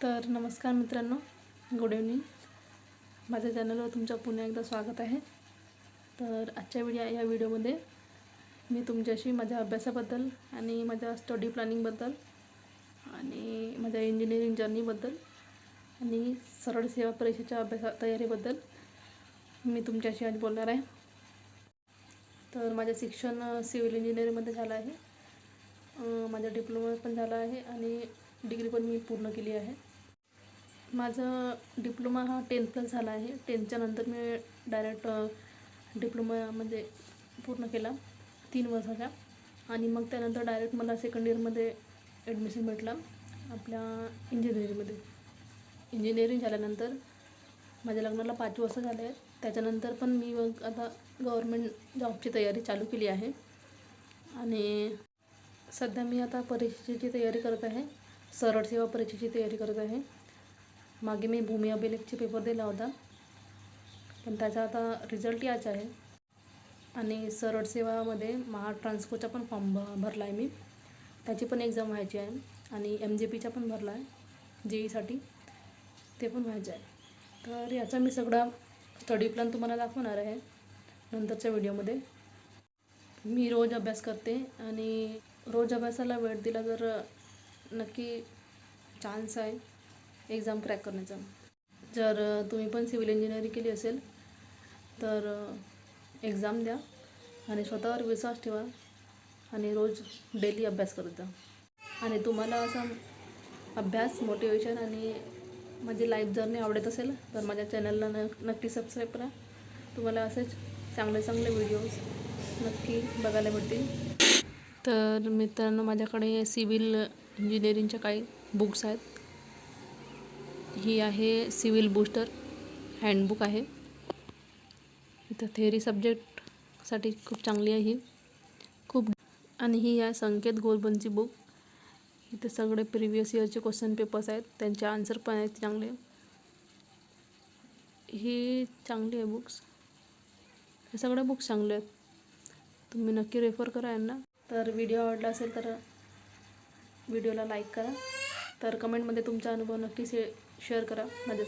तर नमस्कार मित्रांनो, गुड इव्हनिंग. माझ्या चॅनलवर तुमचं पुन्हा एकदा स्वागत आहे. तर आजच्या या व्हिडिओमध्ये मी तुमच्याशी माझ्या अभ्यासाबद्दल आणि माझ्या स्टडी प्लॅनिंगबद्दल आणि माझ्या इंजिनिअरिंग जर्नीबद्दल आणि सरळ सेवा परीक्षेच्या तयारीबद्दल मी तुमच्याशी आज बोलणार आहे. तर माझं शिक्षण सिव्हिल इंजिनिअरिंगमध्ये झालं आहे. माझा डिप्लोमा पण झाला आहे आणि डिग्री पण मी पूर्ण केली आहे. माझा डिप्लोमा हा 10th+ झाला आहे. 10th नंतर मी डायरेक्ट डिप्लोमामध्ये पूर्ण केला 3 वर्षाचा आणि मग त्यानंतर डायरेक्ट मला सेकंड इयरमध्ये ॲडमिशन भेटलं आपल्या इंजिनिअरिंगमध्ये. इंजिनिअरिंग झाल्यानंतर माझ्या लग्नाला 5 वर्ष झाले आहेत. त्याच्यानंतर पण मी मग आता गव्हर्मेंट जॉबची तयारी चालू केली आहे आणि सध्या मी आता परीक्षेची तयारी करत आहे. सरळ सेवा परीक्षेची तयारी करत आहे. मागे मी भूमी अभिलेखचे पेपर दिला होता, पण त्याचा आता रिझल्ट यायचा आहे. आणि सरळ सेवामध्ये महाट्रान्सकोचा पण फॉर्म भरला आहे मी. त्याची पण एक्झाम व्हायची आहे आणि MJPचा पण भरला आहे JEEसाठी, ते पण व्हायचं आहे. तर याचा मी सगळा स्टडी प्लॅन तुम्हाला दाखवणार आहे नंतरच्या व्हिडिओमध्ये. मी रोज अभ्यास करते आणि रोज अभ्यासाला वेळ दिला तर नक्की चान्स आहे एक्झाम क्रॅक करण्याचा. जर तुम्ही पण सिव्हिल इंजिनिअरिंग केली असेल तर एक्झाम द्या आणि स्वतःवर विश्वास ठेवा आणि रोज डेली अभ्यास करत जा. आणि तुम्हाला असा अभ्यास, मोटिवेशन आणि माझी लाईफ जर्नी आवडत असेल तर माझ्या चॅनलला नक्की सबस्क्राईब करा. तुम्हाला असेच चांगले व्हिडिओज नक्की बघायला मिळतील. तर मित्रांनो, माझ्याकडे सिव्हिल इंजिनिअरिंगच्या काही बुक्स आहेत. ही आहे सिव्हिल बूस्टर हँडबुक आहे. इथं थेअरी सब्जेक्टसाठी खूप चांगली आहे ही खूप. आणि ही आहे संकेत गोलबनची बुक. इथे सगळे प्रिव्हियस इयरचे क्वेश्चन पेपर्स आहेत, त्यांचे आन्सर पण आहेत चांगले. ही चांगली आहे बुक्स. हे सगळे बुक्स चांगले आहेत, तुम्ही नक्की रेफर करा यांना. तर व्हिडिओ आवडला असेल तर व्हिडिओला लाईक करा. तर कमेंटमध्ये तुमचा अनुभव नक्की शेअर करा माझ्यासोबत.